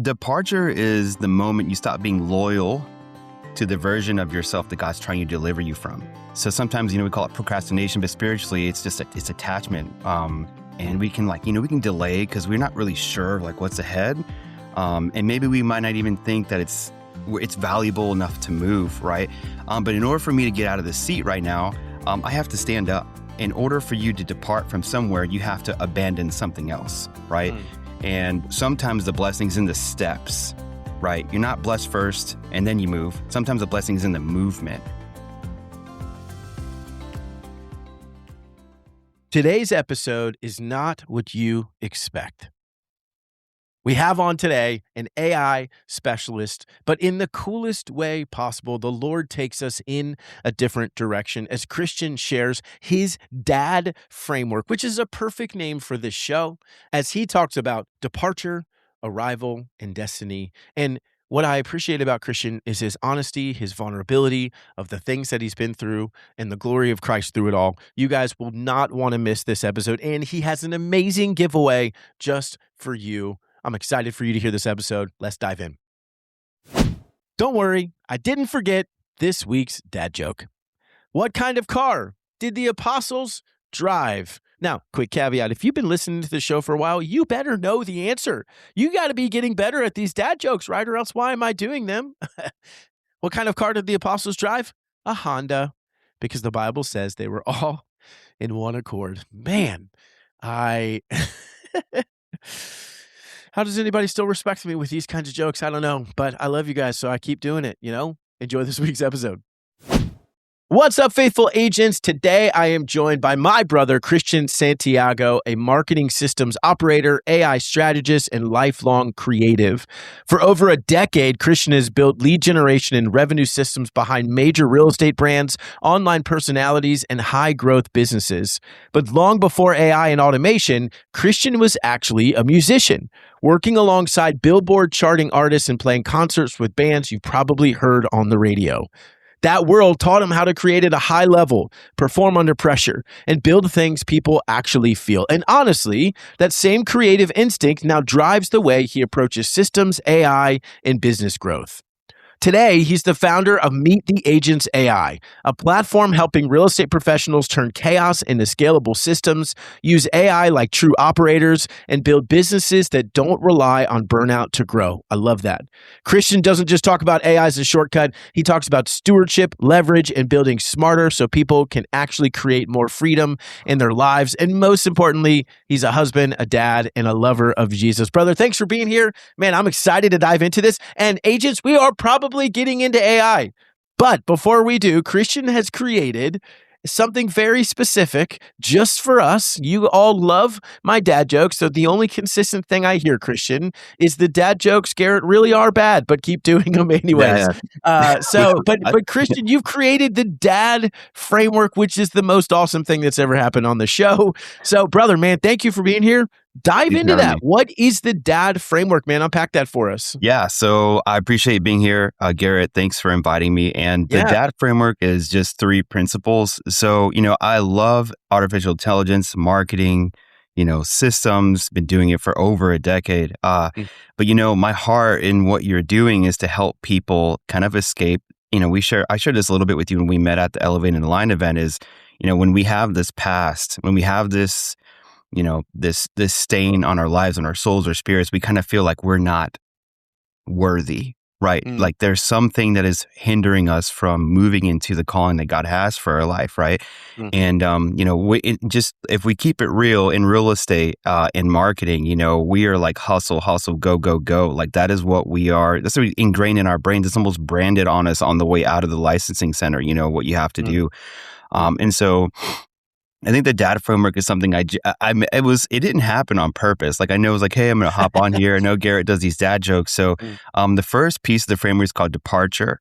Departure is the moment you stop being loyal to the version of yourself that God's trying to deliver you from. So sometimes, we call it procrastination, but spiritually, it's just it's attachment. And we can we can delay because we're not really sure what's ahead. And maybe we might not even think that it's valuable enough to move, right? But in order for me to get out of the seat right now, I have to stand up. In order for you to depart from somewhere, you have to abandon something else, right? And sometimes the blessing's in the steps, right? You're not blessed first and then you move. Sometimes the blessing's in the movement. Today's episode is not what you expect. We have on today an AI specialist, but in the coolest way possible, the Lord takes us in a different direction as Christian shares his D.A.D framework, which is a perfect name for this show, as he talks about departure, arrival, and destiny. And what I appreciate about Christian is his honesty, his vulnerability of the things that he's been through, and the glory of Christ through it all. You guys will not want to miss this episode, and he has an amazing giveaway just for you. I'm excited for you to hear this episode. Let's dive in. Don't worry, I didn't forget this week's dad joke. What kind of car did the apostles drive? Now, quick caveat, if you've been listening to the show for a while, you better know the answer. You got to be getting better at these dad jokes, right? Or else why am I doing them? What kind of car did the apostles drive? A Honda, because the Bible says they were all in one accord. Man, How does anybody still respect me with these kinds of jokes? I don't know, but I love you guys, so I keep doing it, Enjoy this week's episode. What's up, faithful agents? Today, I am joined by my brother, Christian Santiago, a marketing systems operator, AI strategist, and lifelong creative. For over a decade, Christian has built lead generation and revenue systems behind major real estate brands, online personalities, and high-growth businesses. But long before AI and automation, Christian was actually a musician, working alongside Billboard charting artists and playing concerts with bands you've probably heard on the radio. That world taught him how to create at a high level, perform under pressure, and build things people actually feel. And honestly, that same creative instinct now drives the way he approaches systems, AI, and business growth. Today, he's the founder of Meet the Agents AI, a platform helping real estate professionals turn chaos into scalable systems, use AI like true operators, and build businesses that don't rely on burnout to grow. I love that. Christian doesn't just talk about AI as a shortcut. He talks about stewardship, leverage, and building smarter so people can actually create more freedom in their lives. And most importantly, he's a husband, a dad, and a lover of Jesus. Brother, thanks for being here. Man, I'm excited to dive into this. And agents, we are probably getting into AI. But before we do, Christian has created something very specific just for us. You all love my dad jokes, so the only consistent thing I hear, Christian, is the dad jokes, Garrett, really are bad, but keep doing them anyways. Yeah. But Christian, you've created the D.A.D framework, which is the most awesome thing that's ever happened on the show. So, brother, man, thank you for being here. Dive into that. What is the D.A.D framework, man? Unpack that for us. Yeah, so I appreciate being here. Garrett, thanks for inviting me. And the D.A.D framework is just 3 principles. So, I love artificial intelligence, marketing, systems, been doing it for over a decade. But, my heart in what you're doing is to help people kind of escape. I shared this a little bit with you when we met at the Elevate and Align event is, when we have this past, when we have this, this stain on our lives, on our souls or spirits, we kind of feel like we're not worthy, right? Like there's something that is hindering us from moving into the calling that God has for our life, right? And, if we keep it real in real estate, in marketing, we are like hustle, go, go, go. Like that is what we are. That's what ingrained in our brains. It's almost branded on us on the way out of the licensing center, what you have to do. And so I think the D.A.D framework is something it didn't happen on purpose. Like I know it was like, hey, I'm going to hop on here. I know Garrett does these dad jokes. So the first piece of the framework is called departure.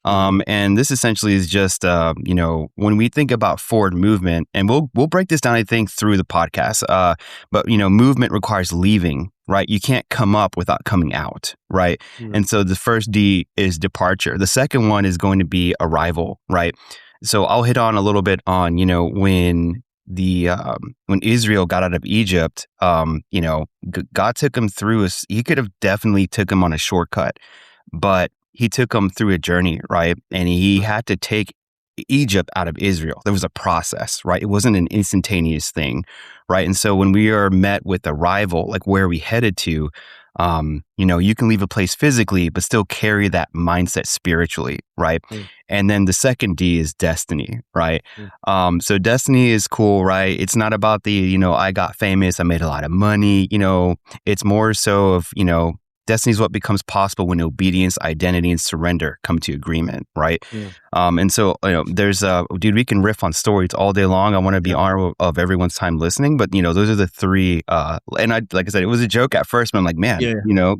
And this essentially is just, when we think about forward movement, and we'll break this down, I think, through the podcast. But movement requires leaving, right? You can't come up without coming out, right? And so the first D is departure. The second one is going to be arrival, right? So I'll hit on a little bit on, when when Israel got out of Egypt, God took him through he could have definitely took him on a shortcut, but he took him through a journey, right? And he had to take Egypt out of Israel. There was a process, right? It wasn't an instantaneous thing, right? And so when we are met with a rival, like where are we headed to, you can leave a place physically, but still carry that mindset spiritually, right? And then the second D is destiny, right? So destiny is cool, right? It's not about I got famous, I made a lot of money, it's more so of, destiny is what becomes possible when obedience, identity, and surrender come to agreement, right? And so, there's dude, we can riff on stories all day long. I want to be honorable of everyone's time listening, but those are the three. And like I said, it was a joke at first, but I'm like, man,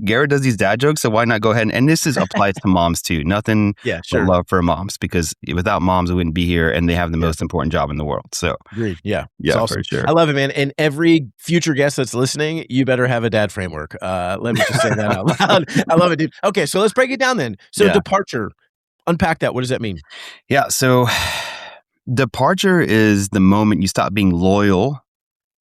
Garrett does these dad jokes, so why not go ahead and this applies to moms too. Nothing but love for moms, because without moms, we wouldn't be here, and they have the most important job in the world. So, agreed. Yeah, awesome. For sure. I love it, man. And every future guest that's listening, you better have a dad framework. Let me just say that out loud. I love it, dude. Okay, so let's break it down then. So departure, unpack that. What does that mean? Yeah, so departure is the moment you stop being loyal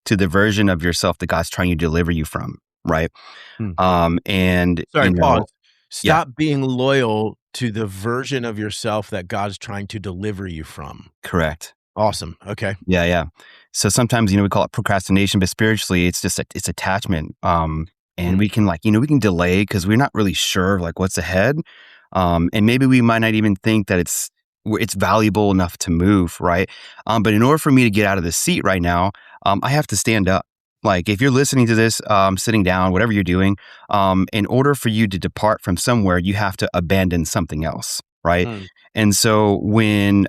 to the version of yourself that God's trying to deliver you from, right? And pause. Stop being loyal to the version of yourself that God's trying to deliver you from. Correct. Awesome. Okay. Yeah. So sometimes, we call it procrastination, but spiritually it's just it's attachment. And we can we can delay because we're not really sure what's ahead. And maybe we might not even think that it's valuable enough to move, right? But in order for me to get out of the seat right now, I have to stand up. Like if you're listening to this, sitting down, whatever you're doing, in order for you to depart from somewhere, you have to abandon something else, right? And so when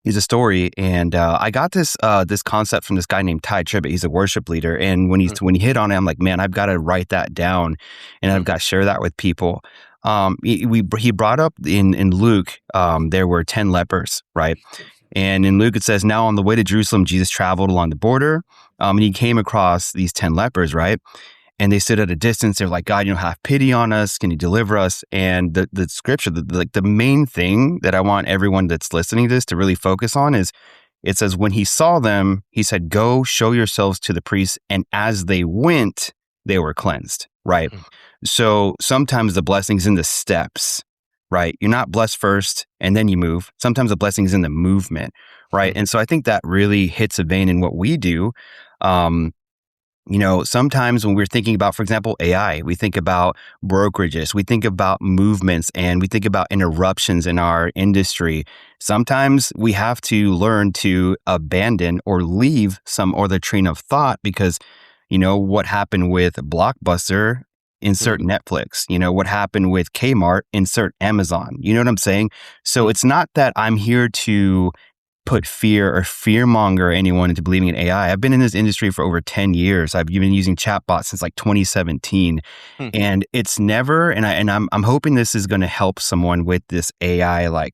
here's a story, and I got this concept from this guy named Ty Tribbett. He's a worship leader, and when he hit on it, I'm like, man, I've got to write that down, and I've got to share that with people. He brought up in Luke, there were 10 lepers, right? And in Luke, it says, now on the way to Jerusalem, Jesus traveled along the border, and he came across these 10 lepers, right? And they stood at a distance. They're like, God, have pity on us. Can you deliver us? And the scripture, the main thing that I want everyone that's listening to this to really focus on is, it says, when he saw them, he said, go show yourselves to the priests. And as they went, they were cleansed, right? So sometimes the blessing's in the steps, right? You're not blessed first and then you move. Sometimes the blessing is in the movement, right? And so I think that really hits a vein in what we do. Sometimes when we're thinking about, for example, AI, we think about brokerages, we think about movements, and we think about interruptions in our industry. Sometimes we have to learn to abandon or leave some other train of thought because, what happened with Blockbuster, insert Netflix, what happened with Kmart, insert Amazon. You know what I'm saying? So it's not that I'm here to put fear or fearmonger anyone into believing in AI. I've been in this industry for over 10 years. I've been using chatbots since 2017. And it's never, and I'm hoping this is going to help someone with this AI,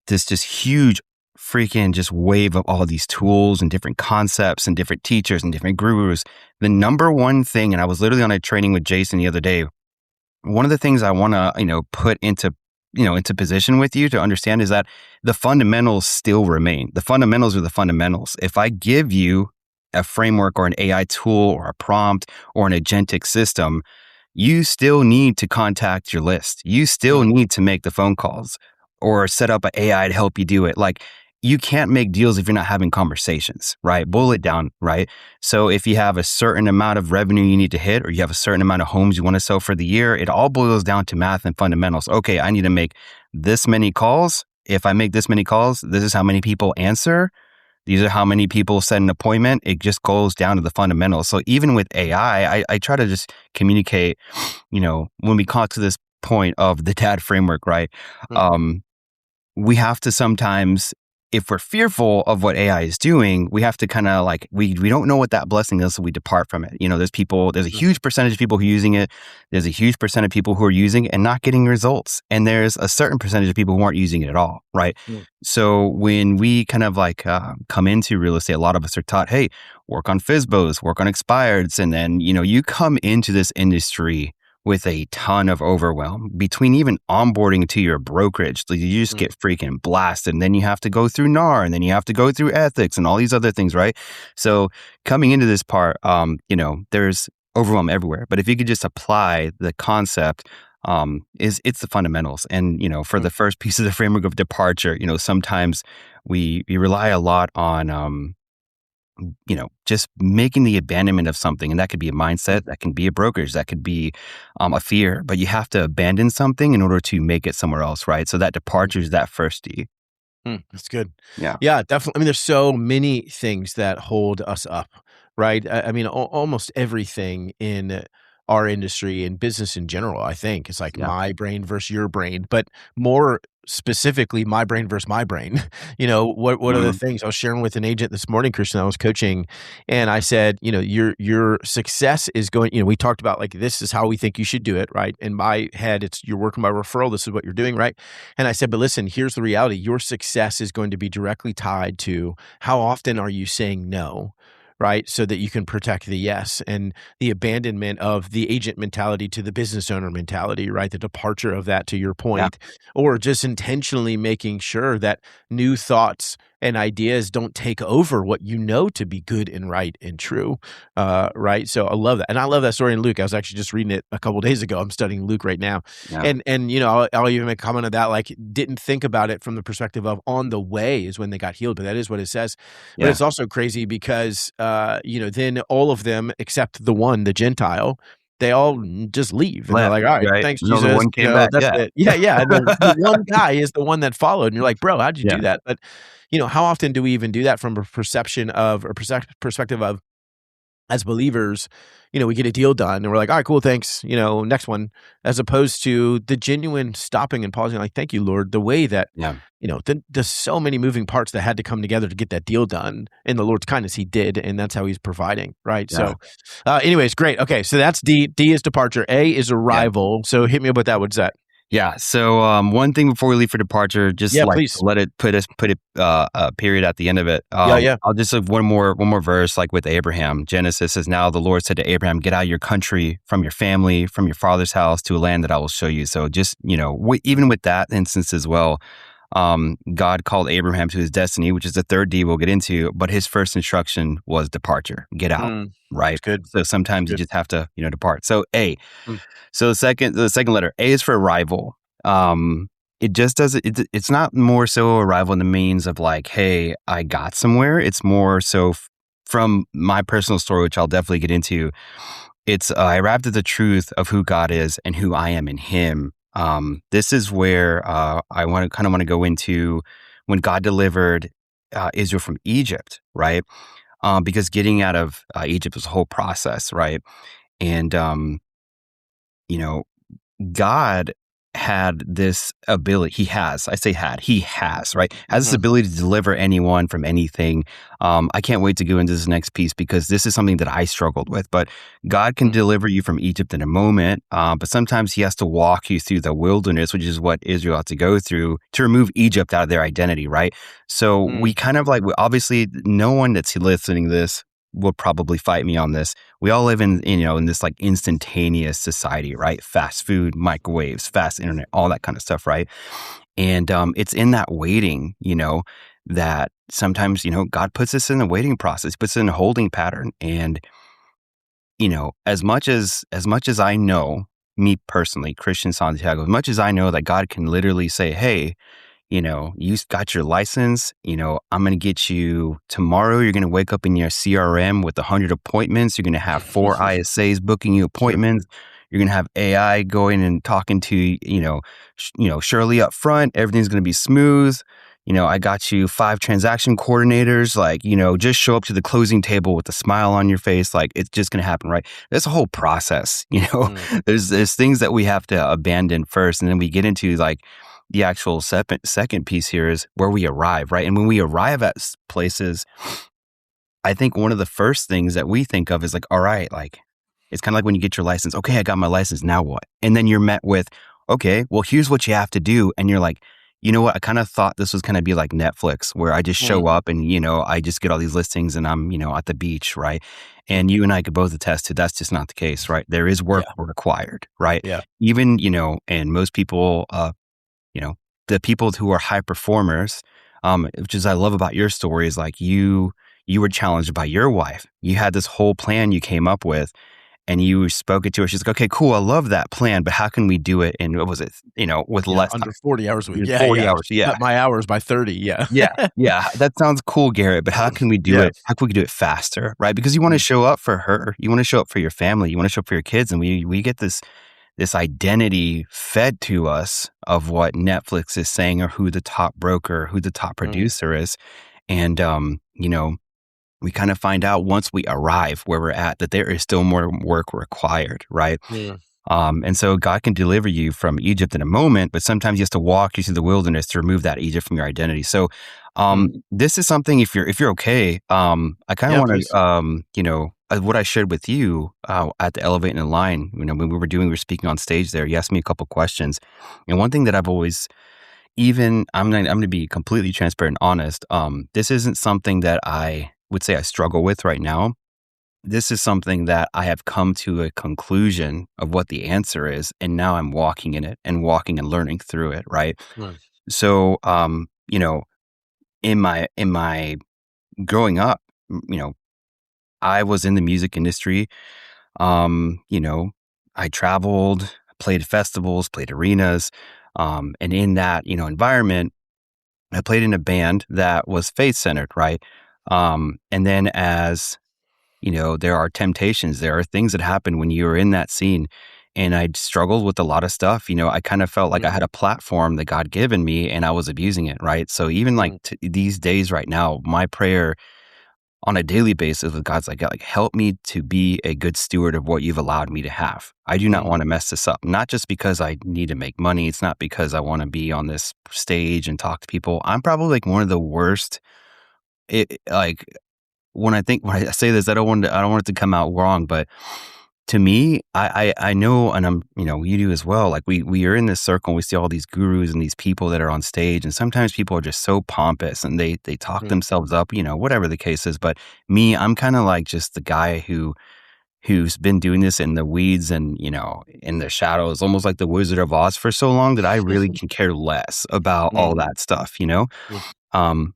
this just huge freaking just wave of all these tools and different concepts and different teachers and different gurus. The number one thing, and I was literally on a training with Jason the other day, one of the things I want to, put into position with you to understand is that the fundamentals still remain. The fundamentals are the fundamentals. If I give you a framework or an AI tool or a prompt or an agentic system, you still need to contact your list. You still need to make the phone calls or set up an AI to help you do it. You can't make deals if you're not having conversations, right? Boil it down, right? So if you have a certain amount of revenue you need to hit, or you have a certain amount of homes you want to sell for the year, it all boils down to math and fundamentals. Okay, I need to make this many calls. If I make this many calls, this is how many people answer. These are how many people set an appointment. It just goes down to the fundamentals. So even with AI, I try to just communicate, when we come to this point of the D.A.D framework, right? We have to sometimes, if we're fearful of what AI is doing, we have to kind of we don't know what that blessing is, so we depart from it. There's a huge percentage of people who are using it. There's a huge percent of people who are using it and not getting results. And there's a certain percentage of people who aren't using it at all, right? So when we kind of come into real estate, a lot of us are taught, hey, work on FSBOs, work on expireds. And then, you come into this industry with a ton of overwhelm between even onboarding to your brokerage. Like, you just Mm. get freaking blasted. And then you have to go through NAR, and then you have to go through ethics and all these other things, right? So coming into this part, there's overwhelm everywhere. But if you could just apply the concept, it's the fundamentals. And, for Mm. the first piece of the framework of departure, sometimes we rely a lot on, just making the abandonment of something. And that could be a Mm. mindset, that can be a brokerage, that could be a fear, but you have to abandon something in order to make it somewhere else, right? So that departure is that first D. That's good. Yeah. Yeah, definitely. I mean, there's so many things that hold us up, right? I mean, almost everything in our industry and business in general, I think, it's like Yeah. my brain versus your brain, but more specifically, my brain versus my brain. What are the Mhm. things I was sharing with an agent this morning, Christian, I was coaching, and I said, your success is going. We talked about like this is how we think you should do it, right? In my head, it's you're working by referral. This is what you're doing, right? And I said, but listen, here's the reality. Your success is going to be directly tied to how often are you saying no, right? So that you can protect the yes and the abandonment of the agent mentality to the business owner mentality, right? The departure of that to your Yeah. point, or just intentionally making sure that new thoughts and ideas don't take over what you know to be good and right and true, right? So I love that, and I love that story in Luke. I was actually just reading it a couple of days ago. I'm studying Luke right now, Yeah. and I'll even make a comment of that. Like, didn't think about it from the perspective of on the way is when they got healed, but that is what it says. But Yeah. it's also crazy because then all of them except the one, the Gentile, they all just leave and they're Left, like, all right, right? thanks, No, the Jesus. one came back. That's Yeah. it. Yeah, yeah. And the one guy is the one that followed, and you're like, bro, how'd you Yeah. do that? But how often do we even do that from a perception of or perspective of as believers, we get a deal done and we're like, all right, cool, thanks, next one, as opposed to the genuine stopping and pausing, like, thank you, Lord, the way that, Yeah. there's so many moving parts that had to come together to get that deal done. In the Lord's kindness, he did, and that's how he's providing, right? Yeah. So, anyways, great. Okay, so that's D. D is departure. A is Yeah. arrival. So hit me up with that. What's that? Yeah. So one thing before we leave for departure, just Yeah, like please. let it put a period at the end of it. Yeah, yeah. I'll just have one more verse, like with Abraham. Genesis says, "Now the Lord said to Abraham, get out of your country, from your family, from your father's house, to a land that I will show you." So just even with that instance as well, God called Abraham to his destiny, which is the third D we'll get into. But his first instruction was departure, get out. That's Right. good. So That's sometimes you good. just have to depart. So A. Mm, So the second letter, A, is for arrival. It just does it's not more so arrival in the means of like, hey, I got somewhere. It's more so from my personal story, which I'll definitely get into. It's I arrived at the truth of who God is and who I am in Him. This is where I want to go into when God delivered Israel from Egypt, right? Because getting out of Egypt was a whole process, right? And you know, God had this ability. He has, right? Has this mhm, ability to deliver anyone from anything. I can't wait to go into this next piece because this is something that I struggled with. But God can mm, deliver you from Egypt in a moment. But sometimes He has to walk you through the wilderness, which is what Israel had to go through to remove Egypt out of their identity, right? So mm, we kind of like, obviously, no one that's listening to this will probably fight me on this. We all live in this like instantaneous society, right? Fast food, microwaves, fast internet, all that kind of stuff, right? And it's in that waiting, that sometimes, God puts us in a waiting process, puts us in a holding pattern. And, as much as I know, me personally, Christian Santiago, as much as I know that God can literally say, hey, you've got your license, I'm going to get you tomorrow. You're going to wake up in your CRM with 100 appointments. You're going to have 4 ISAs booking you sure. appointments. You're going to have AI going and talking to, Shirley up front. Everything's going to be smooth. I got you 5 transaction coordinators, like, just show up to the closing table with a smile on your face. Like, it's just going to happen, right? There's a whole process, Mm, there's things that we have to abandon first. And then we get into like, the actual second piece here is where we arrive, right? And when we arrive at places, I think one of the first things that we think of is like, all right, like, it's kind of like when you get your license. Okay, I got my license. Now what? And then you're met with, okay, well, here's what you have to do. And you're like, you know what? I kind of thought this was going to be like Netflix, where I just Mm, show up and, I just get all these listings and I'm, at the beach, right? mm. And you and I could both attest to that's just not the case, right? There is work Yeah. required, right? Yeah. Even, and most people, you know, the people who are high performers, which is I love about your story is like you were challenged by your wife. You had this whole plan you came up with and you spoke it to her. She's like, okay, cool. I love that plan, but how can we do it? And what was it, with Yeah. less Under time, 40 hours a week. Yeah. 40 Yeah. hours. Yeah. Cut my hours by 30. Yeah. Yeah. Yeah. That sounds cool, Garrett, but how can we do Yeah. it? How can we do it faster? Right. Because you want to Mm, show up for her. You want to show up for your family. You want to show up for your kids. And we get this identity fed to us of what Netflix is saying or who the top broker, who the top mm, producer is. And, we kind of find out once we arrive where we're at that there is still more work required, right? mm, And so God can deliver you from Egypt in a moment, but sometimes He has to walk you through the wilderness to remove that Egypt from your identity. So, mm. this is something if you're okay, I kind of Yeah, want please. to, what I shared with you at the Elevate and Align. When we were speaking on stage there. You asked me a couple questions, and one thing that I've always even I'm going to be completely transparent and honest. This isn't something that I would say I struggle with right now. This is something that I have come to a conclusion of what the answer is, and now I'm walking in it and walking and learning through it, right? Mm, So, in my growing up, I was in the music industry. Um, you know, I traveled, played festivals, played arenas, and in that environment, I played in a band that was faith centered, right? And then as there are temptations. There are things that happen when you're in that scene. And I struggled with a lot of stuff. I kind of felt like I mm, had a platform that God given me and I was abusing it. Right. So even like mm, these days right now, my prayer on a daily basis with God's like, help me to be a good steward of what you've allowed me to have. I do not mm, want to mess this up. Not just because I need to make money. It's not because I want to be on this stage and talk to people. I'm probably like one of the worst. Like when I say this, I don't want it to come out wrong, but to me, I know, and you do as well. Like we are in this circle, and we see all these gurus and these people that are on stage, and sometimes people are just so pompous and they talk mm, themselves up, whatever the case is. But me, I'm kind of like just the guy who's been doing this in the weeds and in the shadows, almost like the Wizard of Oz for so long that I really can care less about all mm, that stuff. mm, Um,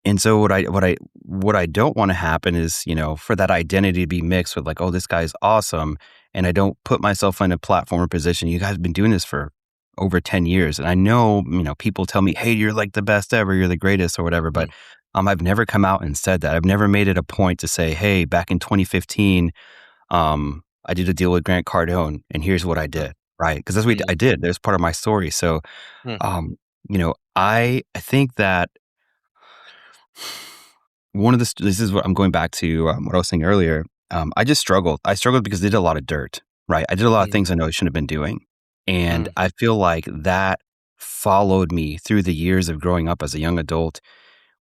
and so what I don't want to happen is, for that identity to be mixed with like, oh, this guy's awesome. And I don't put myself in a platform or position. You guys have been doing this for over 10 years. And I know, people tell me, hey, you're like the best ever, you're the greatest or whatever. But mm, I've never come out and said that. I've never made it a point to say, hey, back in 2015, I did a deal with Grant Cardone and here's what I did. Right. Because that's what I mm, did. There's part of my story. So mm, I think that one of this is what I'm going back to what I was saying earlier. I just struggled. I struggled because I did a lot of dirt, right? I did a lot of mm, things I know I shouldn't have been doing. And mm, I feel like that followed me through the years of growing up as a young adult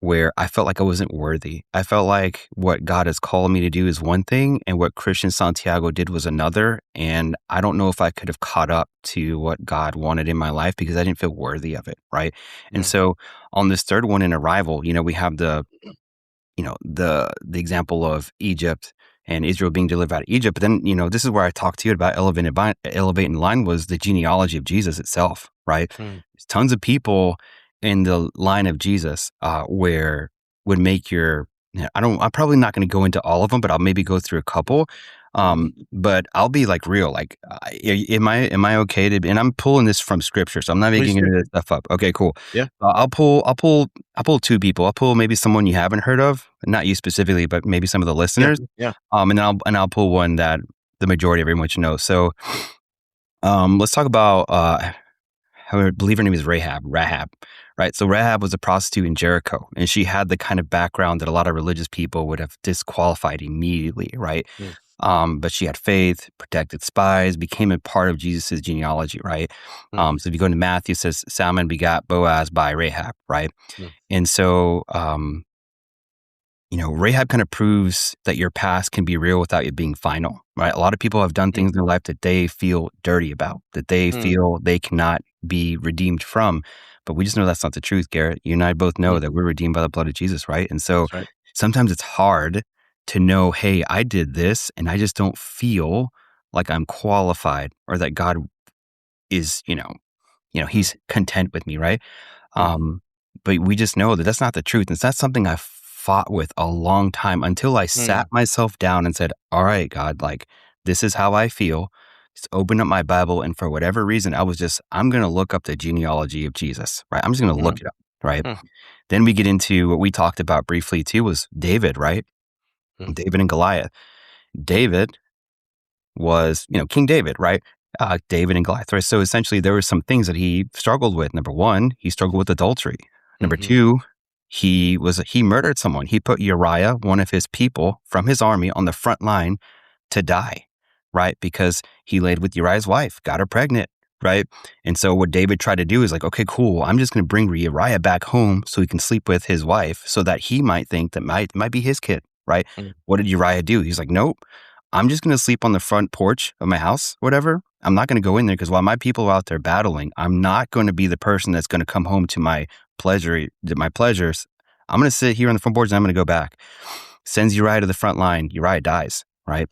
where I felt like I wasn't worthy. I felt like what God has called me to do is one thing and what Christian Santiago did was another. And I don't know if I could have caught up to what God wanted in my life because I didn't feel worthy of it, right? And mm, so on this third one in Arrival, we have the example of Egypt and Israel being delivered out of Egypt. But then, this is where I talked to you about elevate and line was the genealogy of Jesus itself, right? mm, There's tons of people in the line of Jesus where would make your, I'm probably not going to go into all of them, but I'll maybe go through a couple. mm. But I'll be like real, like, am I okay to, and I'm pulling this from scripture, so I'm not Please making do. any of this stuff up. Okay, cool. Yeah. I'll pull two people. I'll pull maybe someone you haven't heard of, not you specifically, but maybe some of the Yeah. listeners. Yeah. And then I'll pull one that the majority of everyone should know. So, let's talk about I believe her name is Rahab, right? So Rahab was a prostitute in Jericho, and she had the kind of background that a lot of religious people would have disqualified immediately, right? Mm, But she had faith, protected spies, became a part of Jesus's genealogy, right? mm, So if you go into Matthew, it says Salmon begot Boaz by Rahab, right? mm, And so, Rahab kind of proves that your past can be real without it being final, right? A lot of people have done mm, things in their life that they feel dirty about, that they mm, feel they cannot be redeemed from. but we just know that's not the truth, Garrett. You and I both know that we're redeemed by the blood of Jesus, right? And so That's right. sometimes it's hard to know, hey, I did this and I just don't feel like I'm qualified or that God is, he's content with me, right? Um, but we just know that that's not the truth. And that's something I fought with a long time until I sat myself down and said, all right, God, like, this is how I feel. Just open up my Bible. And for whatever reason, I'm going to look up the genealogy of Jesus, right? I'm just going to look it up, right? Then we get into what we talked about briefly too was David, right? David and Goliath. David was, King David, right? David and Goliath, right? So essentially there were some things that he struggled with. Number one, he struggled with adultery. Number two, he murdered someone. He put Uriah, one of his people from his army, on the front line to die, right? Because he laid with Uriah's wife, got her pregnant, right? And so what David tried to do is like, okay, cool. I'm just going to bring Uriah back home so he can sleep with his wife so that he might think that might be his kid, right? What did Uriah do? He's like, nope. I'm just going to sleep on the front porch of my house, whatever. I'm not going to go in there because while my people are out there battling, I'm not going to be the person that's going to come home to my pleasures. I'm going to sit here on the front porch and I'm going to go back. Sends Uriah to the front line. Uriah dies, right?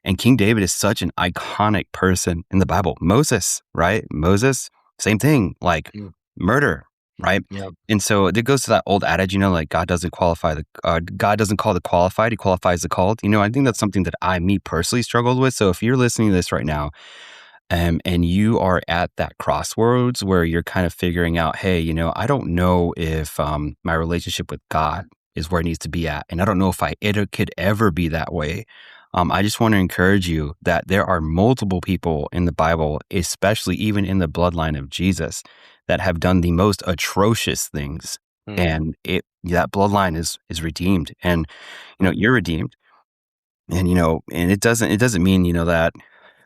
And King David is such an iconic person in the Bible. Moses, right? Moses, same thing, like murder, right? And so it goes to that old adage, like God doesn't call the qualified, he qualifies the called. I think that's something that me personally struggled with. So if you're listening to this right now, and you are at that crossroads where you're kind of figuring out, hey, I don't know if my relationship with God is where it needs to be at. And I don't know if it could ever be that way. I just want to encourage you that there are multiple people in the Bible, especially even in the bloodline of Jesus, that have done the most atrocious things. And that bloodline is redeemed. And, you're redeemed. And, and it doesn't mean, that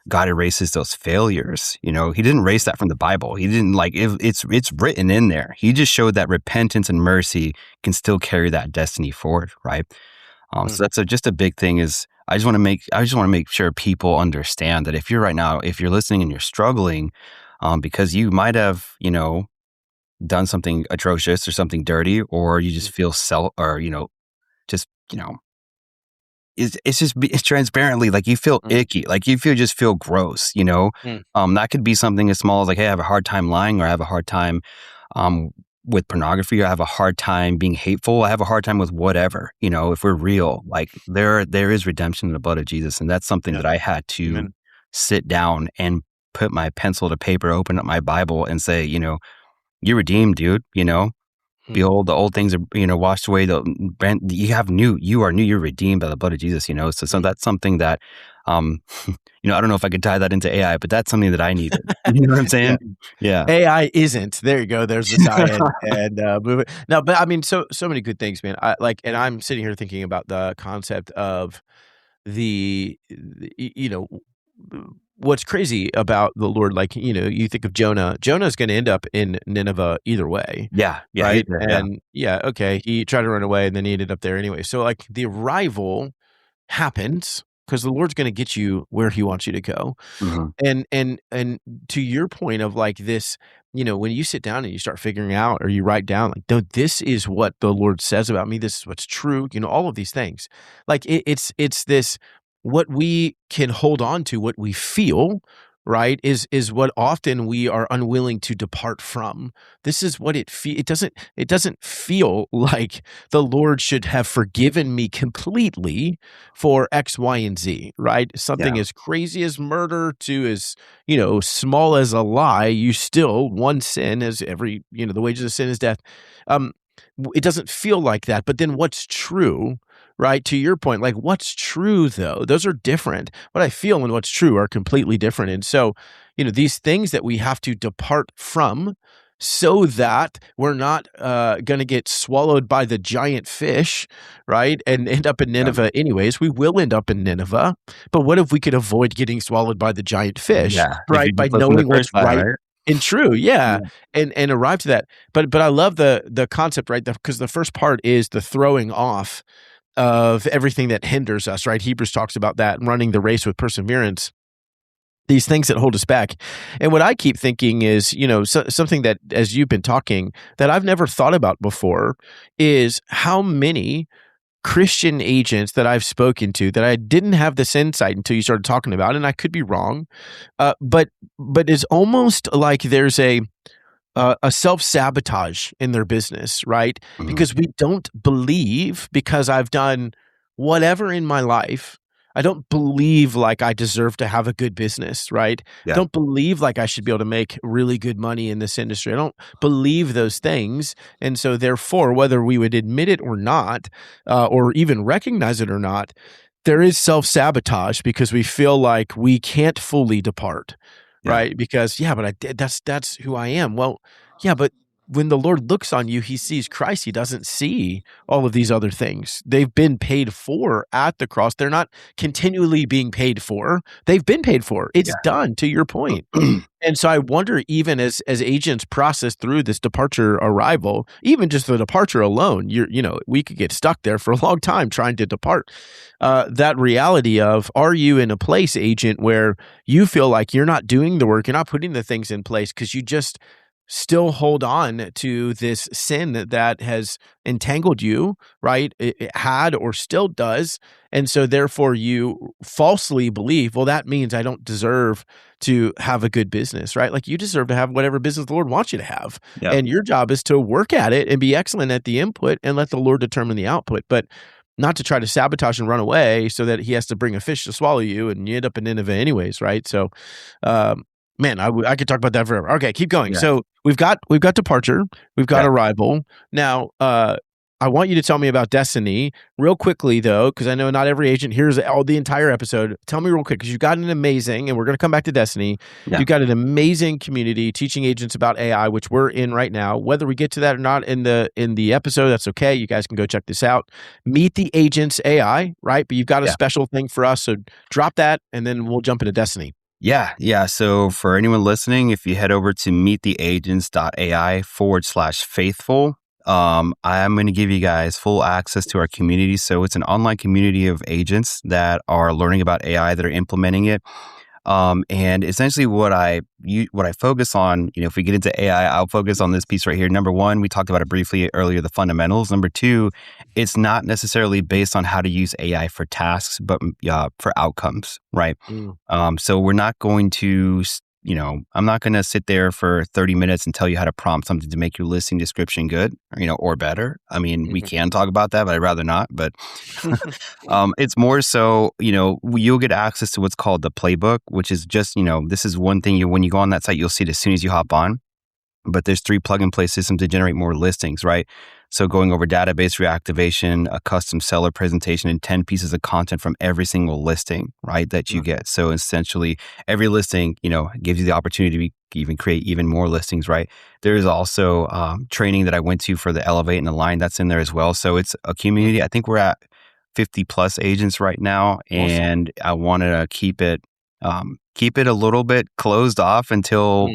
God erases those failures. He didn't erase that from the Bible. He didn't it's written in there. He just showed that repentance and mercy can still carry that destiny forward, right? So that's just a big thing. Is I just want to make sure people understand that if you're listening and you're struggling, because you might have done something atrocious or something dirty, or you just feel it's transparently like you feel icky, like you feel gross, that could be something as small as like, hey, I have a hard time lying, or I have a hard time with pornography, or I have a hard time being hateful. I have a hard time with whatever, if we're real, like there is redemption in the blood of Jesus. And that's something that I had to sit down and put my pencil to paper, open up my Bible and say, you're redeemed, dude, Behold, the old things are, washed away. You are new. You're redeemed by the blood of Jesus. So that's something that, I don't know if I could tie that into AI, but that's something that I needed. You know what I'm saying? Yeah. AI isn't. There you go. There's the tie-in and move it. No, but I mean, so many good things, man. And I'm sitting here thinking about the concept of what's crazy about the Lord, like, you think of Jonah. Jonah's going to end up in Nineveh either way. Yeah. Right. And okay. He tried to run away and then he ended up there anyway. So like the arrival happens because the Lord's going to get you where he wants you to go. And to your point of like this, when you sit down and you start figuring out, or you write down like, no, this is what the Lord says about me. This is what's true. All of these things, like it's this, what we can hold on to, what we feel, right, is what often we are unwilling to depart from. This is what it doesn't feel like the Lord should have forgiven me completely for X, Y, and Z, right? Something as crazy as murder to as, small as a lie, you still, one sin as every, the wages of sin is death. It doesn't feel like that. But then what's true, right? To your point, like what's true though, those are different. What I feel and what's true are completely different. And so, these things that we have to depart from so that we're not going to get swallowed by the giant fish, right? And end up in Nineveh anyways. We will end up in Nineveh. But what if we could avoid getting swallowed by the giant fish, right? By knowing what's right and true. And arrive to that. But I love the concept, right? Because the first part is the throwing off of everything that hinders us, right? Hebrews talks about that, running the race with perseverance. these things that hold us back. And what I keep thinking is, something that, as you've been talking, that I've never thought about before is how many Christian agents that I've spoken to that I didn't have this insight until you started talking about, and I could be wrong, but it's almost like there's a self-sabotage in their business, right? Mhm. Because we don't believe, because I've done whatever in my life, I don't believe like I deserve to have a good business, right? I Yeah. don't believe like I should be able to make really good money in this industry. I don't believe those things. And so therefore, whether we would admit it or not, or even recognize it or not, there is self-sabotage because we feel like we can't fully depart. Yeah. Right? Because, yeah, but I did that's who I am. Well, yeah, but when the Lord looks on you, he sees Christ. He doesn't see all of these other things. They've been paid for at the cross. They're not continually being paid for. They've been paid for. It's done, to your point. And so I wonder, even as agents process through this departure arrival, even just the departure alone, we could get stuck there for a long time trying to depart. That reality of, are you in a place, agent, where you feel like you're not doing the work, you're not putting the things in place because you just still hold on to this sin that has entangled you, right? It had or still does. And so therefore you falsely believe, well, that means I don't deserve to have a good business, right? Like, you deserve to have whatever business the Lord wants you to have. Yeah. And your job is to work at it and be excellent at the input and let the Lord determine the output. But not to try to sabotage and run away so that he has to bring a fish to swallow you and you end up in Nineveh anyways, right? So, man, I could talk about that forever. Okay, keep going. Yeah. So we've got departure, we've got Yeah. arrival. Now, I want you to tell me about destiny real quickly, though, because I know not every agent hears the entire episode. Tell me real quick, because you've got an amazing, and we're going to come back to destiny. Yeah. You've got an amazing community teaching agents about AI, which we're in right now. Whether we get to that or not in the episode, that's okay. You guys can go check this out. Meet the Agents AI, right? But you've got a special thing for us, so drop that, and then we'll jump into destiny. Yeah. So for anyone listening, if you head over to meettheagents.ai/faithful, I'm going to give you guys full access to our community. So it's an online community of agents that are learning about AI, that are implementing it. And essentially what I focus on, if we get into AI, I'll focus on this piece right here. Number one, we talked about it briefly earlier, the fundamentals. Number two, it's not necessarily based on how to use AI for tasks, but for outcomes, right? So we're not going to, I'm not going to sit there for 30 minutes and tell you how to prompt something to make your listing description good, or better. I mean, we can talk about that, but I'd rather not. But it's more so, you'll get access to what's called the playbook, which is just, this is one thing when you go on that site, you'll see it as soon as you hop on. But there's 3 plug-and-play systems to generate more listings, right? So going over database reactivation, a custom seller presentation, and 10 pieces of content from every single listing, right, that you get. So essentially, every listing, gives you the opportunity to even create even more listings, right? There is also training that I went to for the Elevate and Align that's in there as well. So it's a community. I think we're at 50 plus agents right now, and I wanted to keep it a little bit closed off until,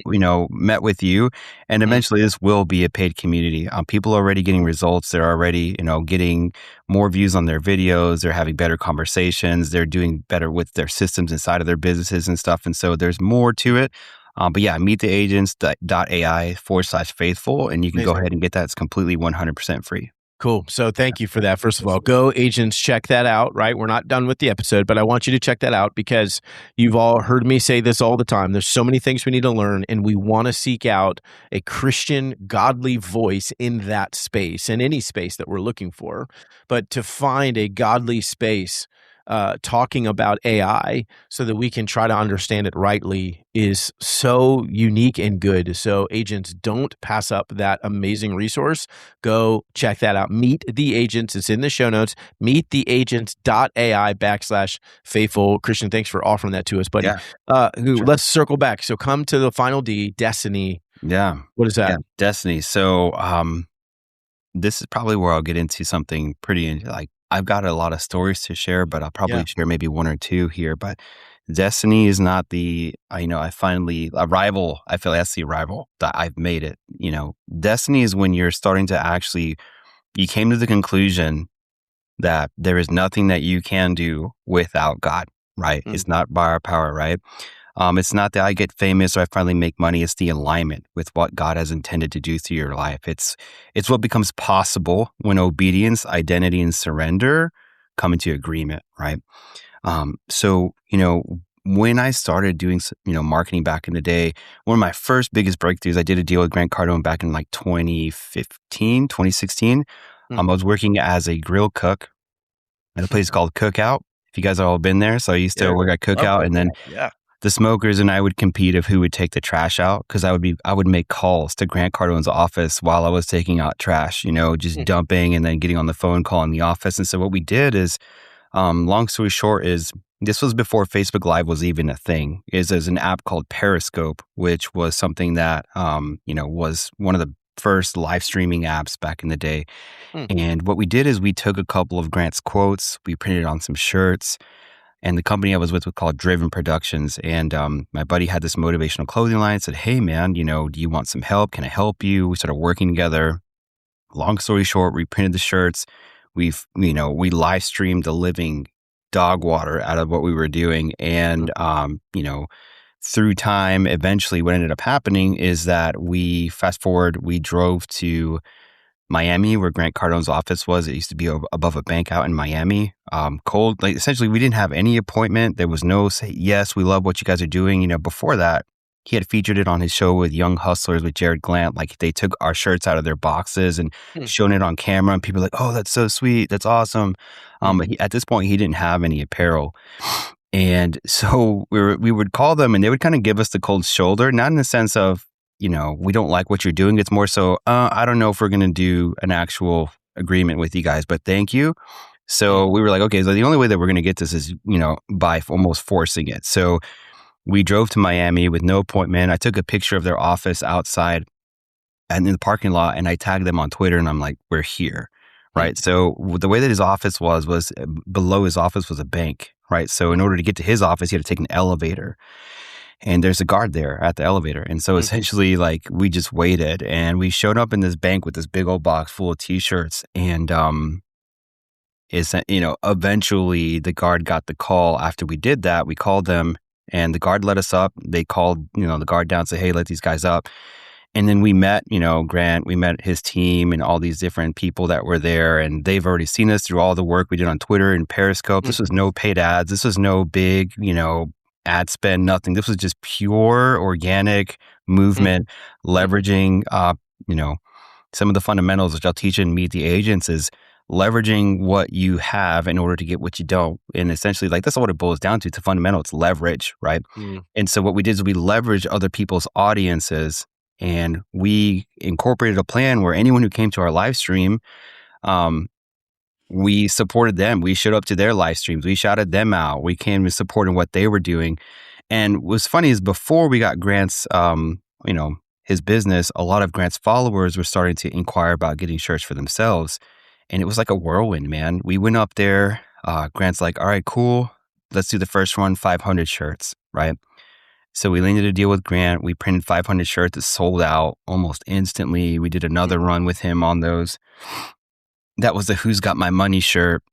met with you. And eventually this will be a paid community. People are already getting results. They're already, getting more views on their videos. They're having better conversations. They're doing better with their systems inside of their businesses and stuff. And so there's more to it. But yeah, meettheagents.ai/faithful. And you can go ahead and get that. It's completely 100% free. Cool. So thank you for that. First of all, go agents, check that out, right? We're not done with the episode, but I want you to check that out because you've all heard me say this all the time. There's so many things we need to learn, and we want to seek out a Christian, godly voice in that space, in any space that we're looking for. But to find a godly space talking about AI so that we can try to understand it rightly is so unique and good. So agents, don't pass up that amazing resource. Go check that out. Meet the Agents. It's in the show notes. meettheagents.ai/faithful. Christian, thanks for offering that to us, buddy. Yeah. Sure. Let's circle back. So come to the final D, destiny. Yeah. What is that? Yeah, destiny. So this is probably where I'll get into something pretty, I've got a lot of stories to share, but I'll probably share maybe 1 or 2 here. But destiny is not arrival. I feel like that's the arrival that I've made it. Destiny is when you're starting to you came to the conclusion that there is nothing that you can do without God, right? It's not by our power, right? It's not that I get famous or I finally make money. It's the alignment with what God has intended to do through your life. It's what becomes possible when obedience, identity, and surrender come into agreement, right? So, when I started doing, marketing back in the day, one of my first biggest breakthroughs, I did a deal with Grant Cardone back in like 2015, 2016. I was working as a grill cook at a place called Cookout. If you guys have all been there. So I used to Yeah, work at love Cookout, and then Cookout. Yeah. the smokers and I would compete of who would take the trash out, because I would make calls to Grant Cardone's office while I was taking out trash, just Mm, dumping and then getting on the phone calling the office. And so what we did is, long story short, is this was before Facebook Live was even a thing. There's an app called Periscope, which was something that was one of the first live streaming apps back in the day. mm, And what we did is we took a couple of Grant's quotes, we printed it on some shirts, and the company I was with was called Driven Productions. And my buddy had this motivational clothing line. Said, "Hey, man, do you want some help? Can I help you?" We started working together. Long story short, we printed the shirts. We live streamed the living dog water out of what we were doing. And, through time, eventually what ended up happening is that fast forward, we drove to Miami, where Grant Cardone's office was. It used to be above a bank out in Miami. Cold, like essentially, we didn't have any appointment. There was no say, yes, we love what you guys are doing. Before that, he had featured it on his show with Young Hustlers with Jared Glant. Like they took our shirts out of their boxes and mm, shown it on camera, and people were like, "Oh, that's so sweet. That's awesome." mm, But at this point, he didn't have any apparel. And so we would call them and they would kind of give us the cold shoulder, not in the sense of, we don't like what you're doing. It's more so, I don't know if we're going to do an actual agreement with you guys, but thank you. So mm, we were like, okay, so the only way that we're going to get this is, by almost forcing it. So we drove to Miami with no appointment. I took a picture of their office outside and in the parking lot, and I tagged them on Twitter, and I'm like, we're here. mm, Right. So the way that his office was below his office was a bank. Right. So in order to get to his office, he had to take an elevator, and there's a guard there at the elevator. And so mm, essentially, like, we just waited, and we showed up in this bank with this big old box full of t-shirts. And, eventually the guard got the call after we did that. We called them and the guard let us up. They called, the guard down, say, "Hey, let these guys up." And then we met, Grant, we met his team and all these different people that were there. And they've already seen us through all the work we did on Twitter and Periscope. mm, This was no paid ads. This was no big, ad spend, nothing. This was just pure organic mm, movement, mm, leveraging, you know, some of the fundamentals which I'll teach in Meet the Agents is leveraging what you have in order to get what you don't. And essentially, like, that's what it boils down to. It's a fundamental. It's leverage, right? mm, And so what we did is we leveraged other people's audiences, and we incorporated a plan where anyone who came to our live stream, um, we supported them. We showed up to their live streams. We shouted them out. We came and supported what they were doing. And what's funny is before we got Grant's, his business, a lot of Grant's followers were starting to inquire about getting shirts for themselves. And it was like a whirlwind, man. We went up there. Grant's like, "All right, cool. Let's do the first one, 500 shirts," right? So we landed a deal with Grant. We printed 500 shirts that sold out almost instantly. We did mm, another run with him on those. That was the "Who's Got My Money" shirt.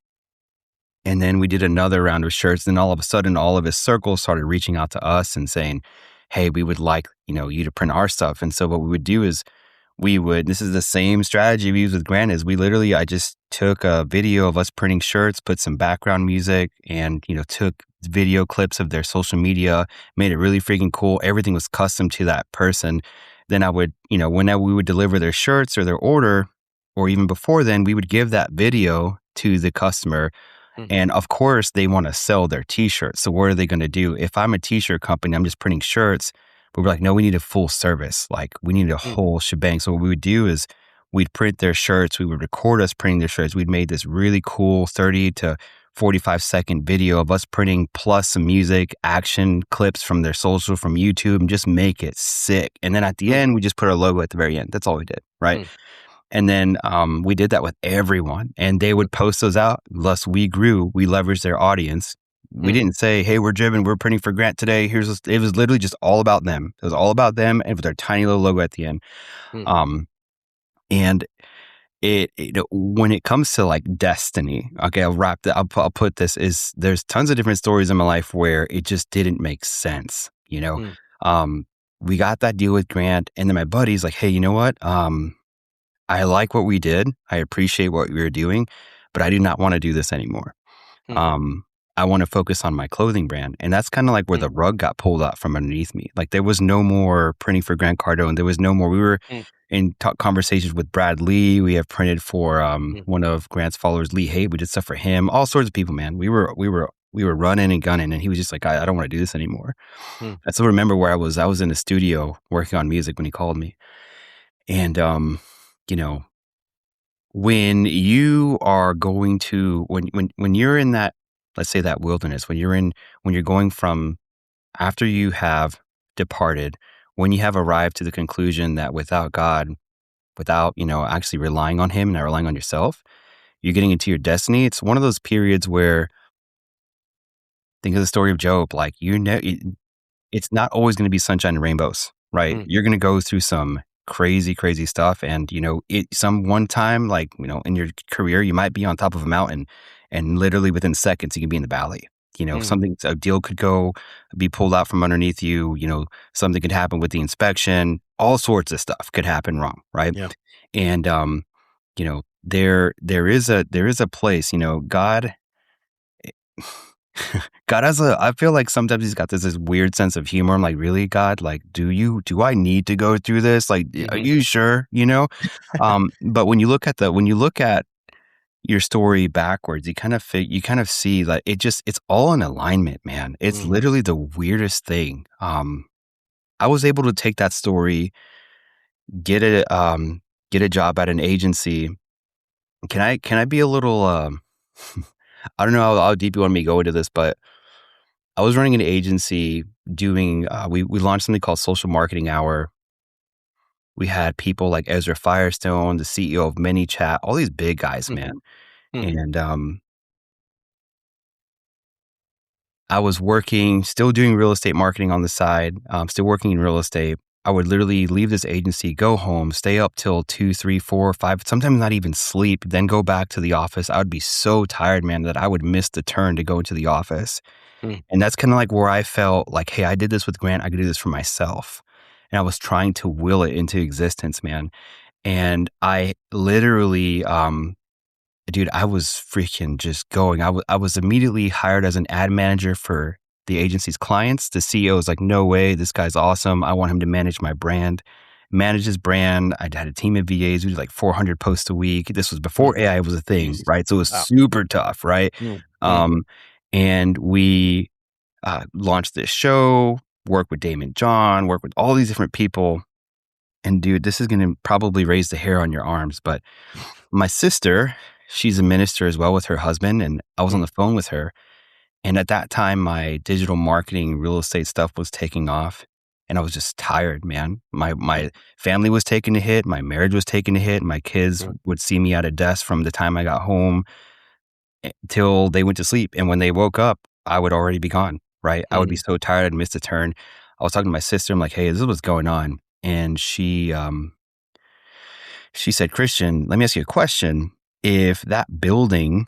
And then we did another round of shirts. Then all of a sudden, all of his circles started reaching out to us and saying, "Hey, we would like, you to print our stuff." And so what we would do is this is the same strategy we use with Grant. Is I just took a video of us printing shirts, put some background music, and, took video clips of their social media, made it really freaking cool. Everything was custom to that person. Then I would, whenever we would deliver their shirts or their order, or even before then, we would give that video to the customer. mm, And of course, they want to sell their t-shirts. So what are they going to do? If I'm a t-shirt company, I'm just printing shirts, but we're like, no, we need a full service. Like, we need a mm, whole shebang. So what we would do is we'd print their shirts. We would record us printing their shirts. We'd made this really cool 30 to 45-second video of us printing, plus some music, action clips from their social, from YouTube, and just make it sick. And then at the mm, end, we just put our logo at the very end. That's all we did, right? mm, And then we did that with everyone, and they would post those out. Thus, we grew. We leveraged their audience. We mm, didn't say, "Hey, we're driven. We're printing for Grant today." It was literally just all about them. It was all about them, and with their tiny little logo at the end. mm, Um, and when it comes to like destiny, okay, I'll wrap that. I'll put this is there's tons of different stories in my life where it just didn't make sense. you know? Mm. Um, we got that deal with Grant, and then my buddy's like, "Hey, you know what? I like what we did. I appreciate what we were doing, but I do not wanna do this anymore. Mm. Um, I wanna focus on my clothing brand." And that's kinda like where Mm. the rug got pulled out from underneath me. Like, there was no more printing for Grant Cardone. There was no more we were Mm. in conversations with Brad Lee. We have printed for, Mm. one of Grant's followers, Lee Haight. We did stuff for him, all sorts of people, man. We were running and gunning, and he was just like, "I don't wanna do this anymore." Mm. I still remember where I was in the studio working on music when he called me. And, you know, when you are going to when you're in that, let's say, that wilderness, when you're going from after you have departed, when you have arrived to the conclusion that without God, without, actually relying on him and not relying on yourself, you're getting into your destiny. It's one of those periods where think of the story of Job, like it's not always gonna be sunshine and rainbows, right? Mm. You're gonna go through some crazy, crazy stuff, and, some one time, like, in your career, you might be on top of a mountain, and literally within seconds, you can be in the valley. Mm. Something a deal could be pulled out from underneath you, something could happen with the inspection, all sorts of stuff could happen wrong, right? Yeah. And, there is a place, God God has I feel like sometimes he's got this weird sense of humor. I'm like, "Really, God? Like, do I need to go through this? Like, are Mhm. you sure?" But when you look at your story backwards, you kind of see that it's all in alignment, man. It's Mm. literally the weirdest thing. I was able to take that story, get get a job at an agency. Can I be a little, I don't know how deep you want me to go into this, but I was running an agency doing, we launched something called Social Marketing Hour. We had people like Ezra Firestone, the CEO of ManyChat, all these big guys, man. Mhm. Mm. And, I was working, still doing real estate marketing on the side, still working in real estate. I would literally leave this agency, go home, stay up till 2, 3, 4, 5, sometimes not even sleep, then go back to the office. I would be so tired, man, that I would miss the turn to go into the office. Mm. And that's kinda like where I felt like, "Hey, I did this with Grant, I could do this for myself." And I was trying to will it into existence, man. And I literally, dude, I was freaking just going. I was immediately hired as an ad manager for the agency's clients. The CEO was like, "No way, this guy's awesome. I want him to manage my brand." Manage his brand. I had a team of VAs. We did like 400 posts a week. This was before Mm. AI was a thing, Jesus. right? So it was Wow. super tough, right? Mm. Mm. Um, and we launched this show, work with Damon John, work with all these different people. And dude, this is going to probably raise the hair on your arms. But my sister, she's a minister as well with her husband. And I was on Mm. the phone with her. And at that time, my digital marketing, real estate stuff was taking off. And I was just tired, man. Mm. My family was taking a hit. My marriage was taking a hit. My kids Mm. would see me at a desk from the time I got home till they went to sleep. And when they woke up, I would already be gone, right? I would be Mm. so tired, I'd missed a turn. I was talking to my sister. I'm like, "Hey, this is what's going on." And she said, "Christian, let me ask you a question. If that building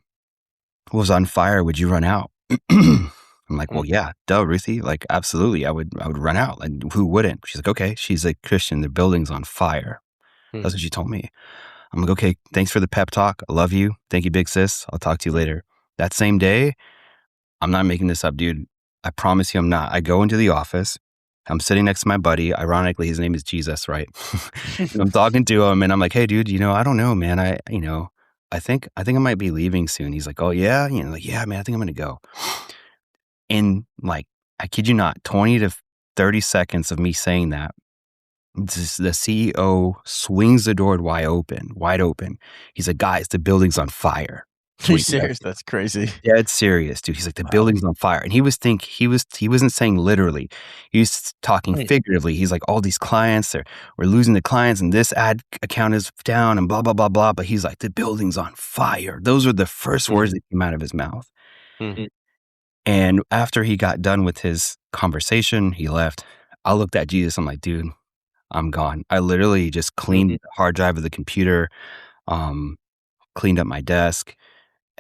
was on fire, would you run out?" I'm like, "Well, Mm. yeah, duh, Ruthie. Like, absolutely. I would run out. And who wouldn't?" She's like, "Okay." She's like, "Christian, the building's on fire." Mm. That's what she told me. I'm like, "Okay, thanks for the pep talk. I love you. Thank you, big sis. I'll talk to you Mm. later." That same day, I'm not making this up, dude. I promise you I'm not. I go into the office. I'm sitting next to my buddy. Ironically, his name is Jesus, right? And I'm talking to him and I'm like, "Hey, dude, I don't know, man. I think I might be leaving soon." He's like, "Oh, yeah?" Like, "Yeah, man, I think I'm going to go." And like, I kid you not, 20 to 30 seconds of me saying that, the CEO swings the door wide open, wide open. He's like, "Guys, the building's on fire." That's Are what you he said. serious? That's crazy. Dead serious, dude. He's like, "The Wow. building's on fire." And he wasn't saying literally. He was talking Mm. figuratively. He's like, "All these clients, we're losing the clients and this ad account is down and blah, blah, blah, blah." But he's like, "The building's on fire." Those were the first Mm. words that came out of his mouth. Mm. And after he got done with his conversation, he left. I looked at Jesus. I'm like, "Dude, I'm gone." I literally just Mm. cleaned the hard drive of the computer, um, cleaned up my desk.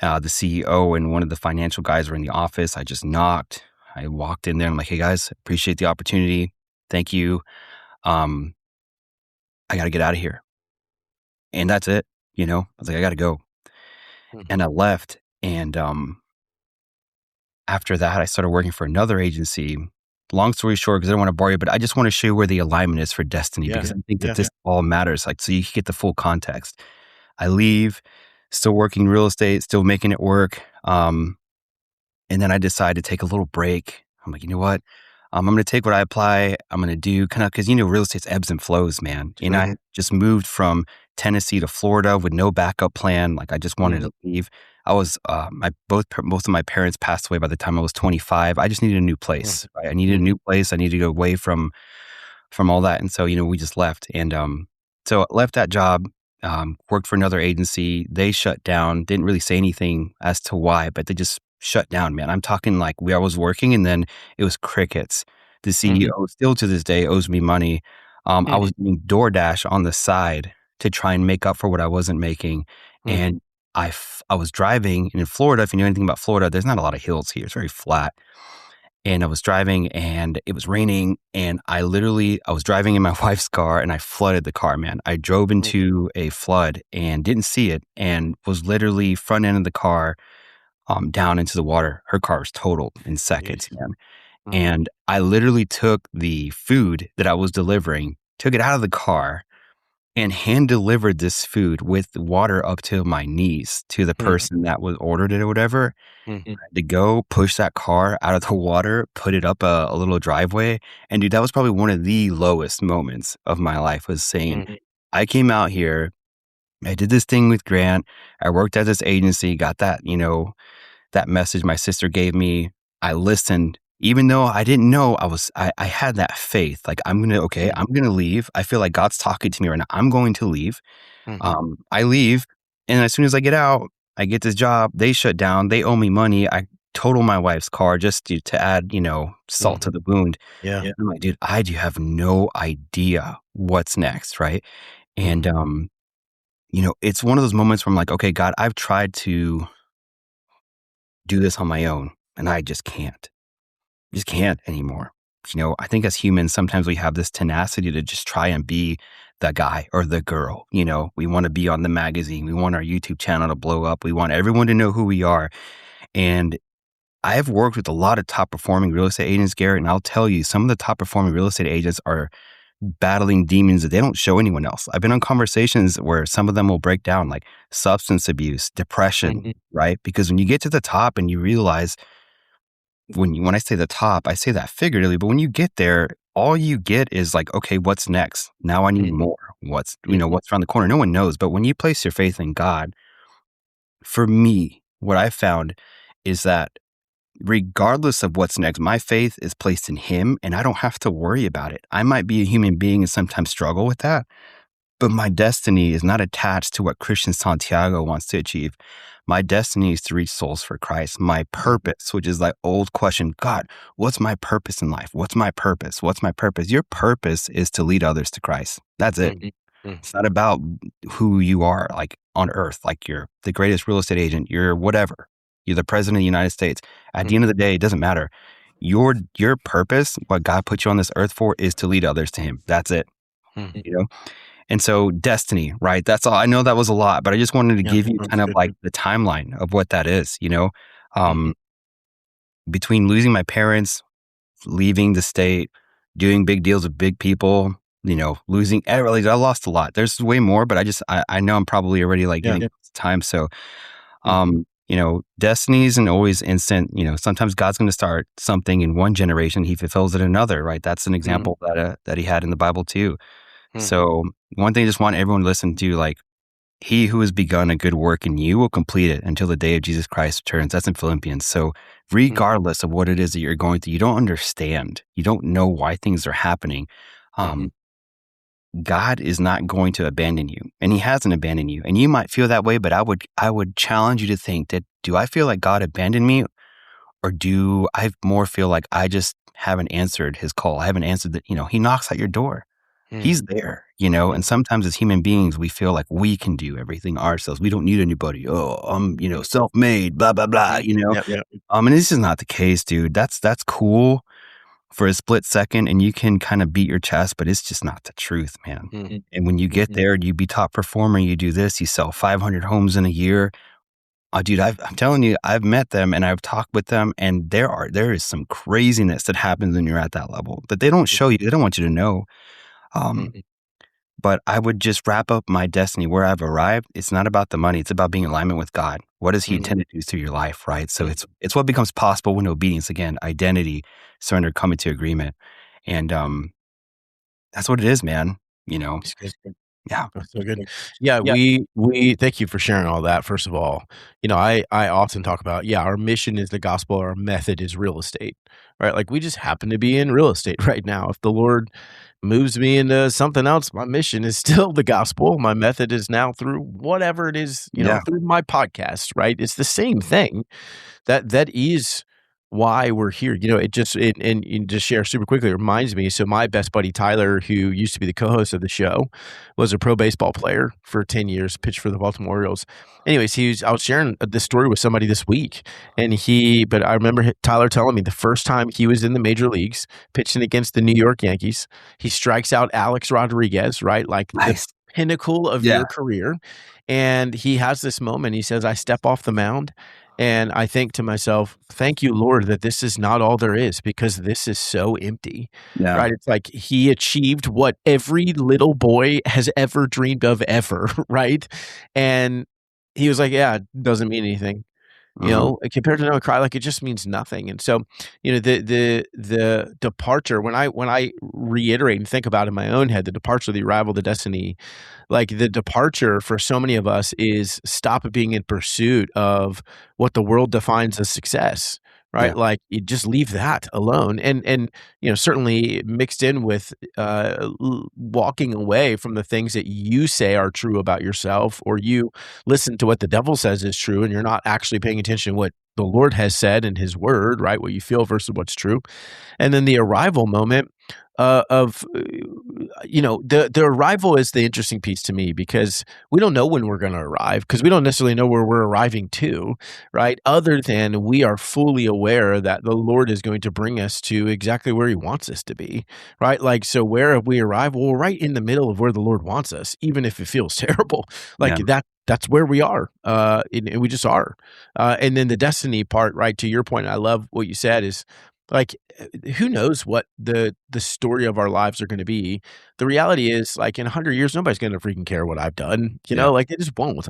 The CEO and one of the financial guys were in the office. I just knocked. I walked in there. I'm like, hey guys, appreciate the opportunity. Thank you. I got to get out of here. And that's it. I was like, I got to go. And I left. And after that, I started working for another agency. Long story short, because I don't want to bore you, but I just want to show you where the alignment is for destiny, because I think that this all matters, like, so you can get the full context. I leave, still working real estate, still making it work. And then I decide to take a little break. I'm like, you know what? I'm going to take what I apply. I'm going to do kind of, because, real estate's ebbs and flows, man. And I just moved from Tennessee to Florida with no backup plan. Like, I just wanted to leave. I was, both of my parents passed away by the time I was 25. I just needed a new place. Right? I needed a new place. I needed to go away from all that. And so, we just left. And so I left that job, worked for another agency. They shut down, didn't really say anything as to why, but they just shut down, man. I'm talking like I was working and then it was crickets. The CEO still to this day owes me money. I was doing DoorDash on the side to try and make up for what I wasn't making. And I was driving in Florida. If you know anything about Florida, there's not a lot of hills here. It's very flat. And I was driving and it was raining, and I was driving in my wife's car and I flooded the car, man. I drove into a flood and didn't see it, and was literally front end of the car down into the water. Her car was totaled in seconds, man. And I literally took the food that I was delivering, took it out of the car, and hand delivered this food with water up to my knees to the person that was ordered it or whatever. I had to go push that car out of the water, put it up a little driveway. And dude, that was probably one of the lowest moments of my life, was saying, I came out here, I did this thing with Grant, I worked at this agency, got that, that message my sister gave me. I listened, even though I didn't know I had that faith. Like, I'm going to leave. I feel like God's talking to me right now. I'm going to leave. I leave. And as soon as I get out, I get this job. They shut down. They owe me money. I total my wife's car just to add, salt to the wound. Yeah. I'm like, dude, I do have no idea what's next. Right. And, it's one of those moments where I'm like, okay, God, I've tried to do this on my own and I just can't. Just can't anymore. I think as humans, sometimes we have this tenacity to just try and be the guy or the girl. We want to be on the magazine. We want our YouTube channel to blow up. We want everyone to know who we are. And I've worked with a lot of top performing real estate agents, Garrett, and I'll tell you, some of the top performing real estate agents are battling demons that they don't show anyone else. I've been on conversations where some of them will break down, like substance abuse, depression, right? Because when you get to the top and you realize, when I say the top, I say that figuratively, but when you get there, all you get is like, okay, what's next? Now I need more. What's around the corner? No one knows. But when you place your faith in God, for me, what I found is that regardless of what's next, my faith is placed in Him and I don't have to worry about it. I might be a human being and sometimes struggle with that, but my destiny is not attached to what Christian Santiago wants to achieve. My destiny is to reach souls for Christ. My purpose, which is that old question, God, what's my purpose in life? What's my purpose? What's my purpose? Your purpose is to lead others to Christ. That's it. It's not about who you are, like on earth, like you're the greatest real estate agent, you're whatever. You're the president of the United States. At the end of the day, it doesn't matter. Your purpose, what God put you on this earth for, is to lead others to Him. That's it. And so destiny, right? That's all. I know that was a lot, but I just wanted to give you kind of like the timeline of what that is, between losing my parents, leaving the state, doing big deals with big people, losing, I lost a lot. There's way more, but I know I'm probably already like getting time. So, destiny isn't always instant. Sometimes God's going to start something in one generation. He fulfills it in another, right? That's an example that He had in the Bible too. So one thing I just want everyone to listen to, like, He who has begun a good work in you will complete it until the day of Jesus Christ returns. That's in Philippians. So regardless of what it is that you're going through, you don't understand, you don't know why things are happening. God is not going to abandon you, and He hasn't abandoned you. And you might feel that way, but I would challenge you to think that, do I feel like God abandoned me, or do I more feel like I just haven't answered His call? I haven't answered that, He knocks at your door. He's there, and sometimes as human beings, we feel like we can do everything ourselves. We don't need anybody. Oh, I'm, self-made, blah, blah, blah, Yep, yep. And this is not the case, dude. That's cool for a split second and you can kind of beat your chest, but it's just not the truth, man. And when you get there, you be top performer, you do this, you sell 500 homes in a year. Oh, dude, I'm telling you, I've met them and I've talked with them, and there is some craziness that happens when you're at that level that they don't show you. They don't want you to know. Um, but I would just wrap up my destiny where I've arrived. It's not about the money. It's about being in alignment with God. What does He intend to do through your life, right? So it's what becomes possible when obedience, again, identity, surrender, come into agreement, and that's what it is, man. It's good. Yeah, That's so good. Yeah, we thank you for sharing all that, first of all. I often talk about, our mission is the gospel, our method is real estate, right? Like, we just happen to be in real estate right now. If the Lord moves me into something else, my mission is still the gospel. My method is now through whatever it is, yeah, through my podcast, right? It's the same thing. That is why we're here. It just and just share super quickly, it reminds me, so my best buddy Tyler, who used to be the co-host of the show, was a pro baseball player for 10 years, pitched for the Baltimore Orioles. Anyways, I was sharing this story with somebody this week, but I remember Tyler telling me the first time he was in the major leagues pitching against the New York Yankees, he strikes out Alex Rodriguez, right? Like nice. the pinnacle of Yeah, your career. And he has this moment. He says, I step off the mound and I think to myself, thank you, Lord, that this is not all there is, because this is so empty, yeah, right? It's like he achieved what every little boy has ever dreamed of ever, right? And he was like, yeah, it doesn't mean anything. mhm, Compared to Noah cry, like, it just means nothing. And so, the departure, when I reiterate and think about in my own head, the departure, the arrival, the destiny, like, the departure for so many of us is stop being in pursuit of what the world defines as success, right? yeah, Like, you just leave that alone. And certainly mixed in with walking away from the things that you say are true about yourself, or you listen to what the devil says is true, and you're not actually paying attention to what the Lord has said in His Word, right? What you feel versus what's true. And then the arrival moment of the arrival is the interesting piece to me, because we don't know when we're going to arrive, because we don't necessarily know where we're arriving to, right? Other than we are fully aware that the Lord is going to bring us to exactly where He wants us to be, right? Like, so where have we arrived? Well, we're right in the middle of where the Lord wants us, even if it feels terrible. Like, yeah, that's where we are, and we just are. And then the destiny part, right? To your point, I love what you said, is like, who knows what the story of our lives are going to be. The reality is, like, in 100 years, nobody's going to freaking care what I've done. yeah, Like, they just won't.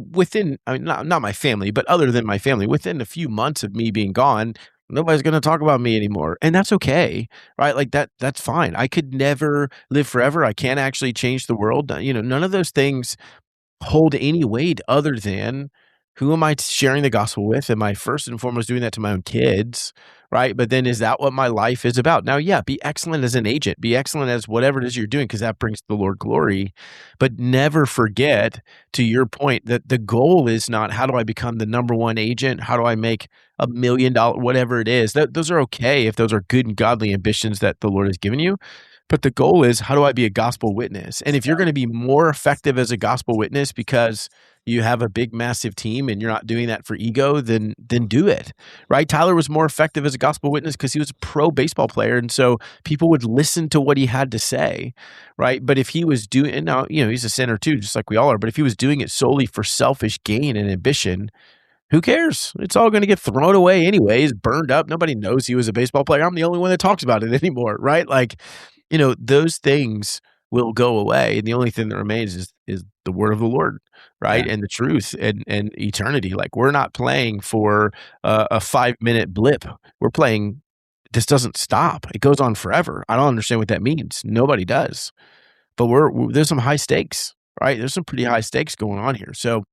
Within, I mean, not my family, but other than my family, within a few months of me being gone, nobody's going to talk about me anymore, and that's okay, right? Like, that's fine. I could never live forever. I can't actually change the world. None of those things hold any weight other than, who am I sharing the gospel with? Am I first and foremost doing that to my own kids, right? But then, is that what my life is about? Now, yeah, be excellent as an agent, be excellent as whatever it is you're doing, because that brings the Lord glory. But never forget, to your point, that the goal is not, how do I become the number one agent? How do I make $1 million, whatever it is? Those are okay if those are good and godly ambitions that the Lord has given you. But the goal is, how do I be a gospel witness? And if you're going to be more effective as a gospel witness because you have a big, massive team and you're not doing that for ego, then do it, right? Tyler was more effective as a gospel witness because he was a pro baseball player. And so people would listen to what he had to say, right? But if he was doing, and now, he's a sinner too, just like we all are. But if he was doing it solely for selfish gain and ambition, who cares? It's all going to get thrown away anyways, burned up. Nobody knows he was a baseball player. I'm the only one that talks about it anymore, right? Like, those things will go away, and the only thing that remains is the word of the Lord, right? yeah, And the truth, and eternity. Like, we're not playing for a 5-minute blip. We're playing. This doesn't stop. It goes on forever. I don't understand what that means. Nobody does. But there's some high stakes, right? There's some pretty high stakes going on here. So,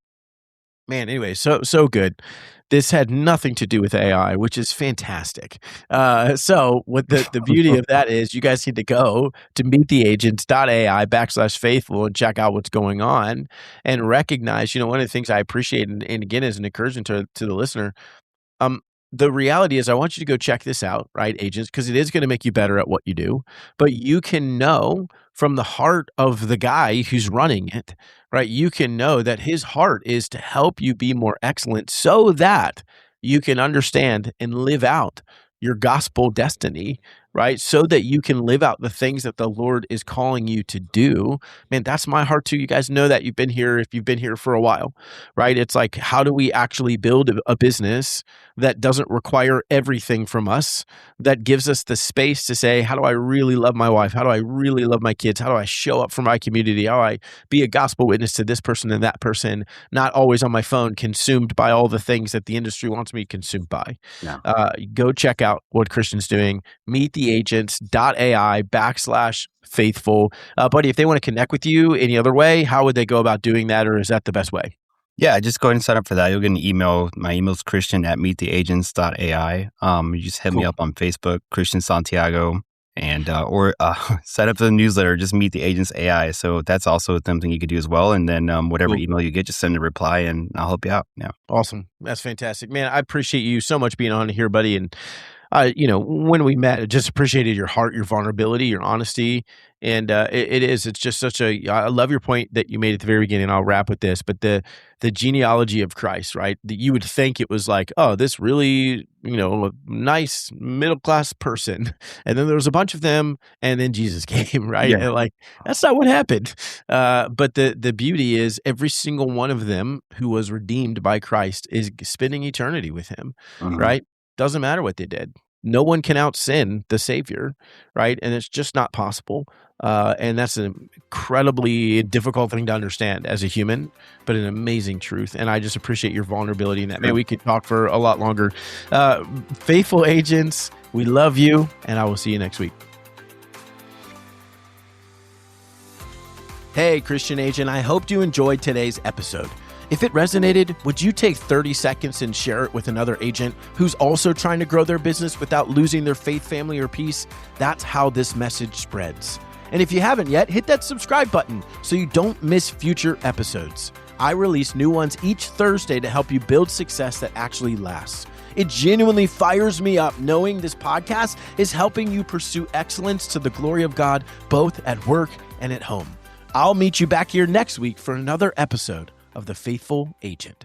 man, anyway, so good. This had nothing to do with AI, which is fantastic. So what the beauty of that is, you guys need to go to meettheagents.ai/faithful and check out what's going on, and recognize, one of the things I appreciate, and again, as an encouragement to the listener, the reality is I want you to go check this out, right, agents, because it is going to make you better at what you do. But you can know from the heart of the guy who's running it, right? You can know that his heart is to help you be more excellent so that you can understand and live out your gospel destiny, right? So that you can live out the things that the Lord is calling you to do. Man, that's my heart too. You guys know that you've been here, if you've been here for a while, right? It's like, how do we actually build a business that doesn't require everything from us, that gives us the space to say, how do I really love my wife? How do I really love my kids? How do I show up for my community? How do I be a gospel witness to this person and that person, not always on my phone, consumed by all the things that the industry wants me consumed by? Yeah. Go check out what Christian's doing. meettheagents.ai/faithful. Buddy, if they want to connect with you any other way, how would they go about doing that? Or is that the best way? Yeah, just go ahead and sign up for that. You'll get an email. My email is christian@meettheagents.ai. You just hit me up on Facebook, Christian Santiago, and or sign up for the newsletter, just Meet the Agents AI. So that's also something you could do as well. And then whatever email you get, just send a reply and I'll help you out. Yeah. Awesome. That's fantastic. Man, I appreciate you so much being on here, buddy. And when we met, I just appreciated your heart, your vulnerability, your honesty. And it's just I love your point that you made at the very beginning. I'll wrap with this, but the genealogy of Christ, right? That you would think it was like, oh, this really, a nice middle-class person. And then there was a bunch of them and then Jesus came, right? Yeah. And like, that's not what happened. But the beauty is every single one of them who was redeemed by Christ is spending eternity with him, right? Doesn't matter what they did. No one can out-sin the Savior, right? And it's just not possible. And that's an incredibly difficult thing to understand as a human, but an amazing truth. And I just appreciate your vulnerability in that. Man, we could talk for a lot longer. Faithful agents, we love you, and I will see you next week. Hey, Christian agent, I hope you enjoyed today's episode. If it resonated, would you take 30 seconds and share it with another agent who's also trying to grow their business without losing their faith, family, or peace? That's how this message spreads. And if you haven't yet, hit that subscribe button so you don't miss future episodes. I release new ones each Thursday to help you build success that actually lasts. It genuinely fires me up knowing this podcast is helping you pursue excellence to the glory of God, both at work and at home. I'll meet you back here next week for another episode of The Faithful Agent.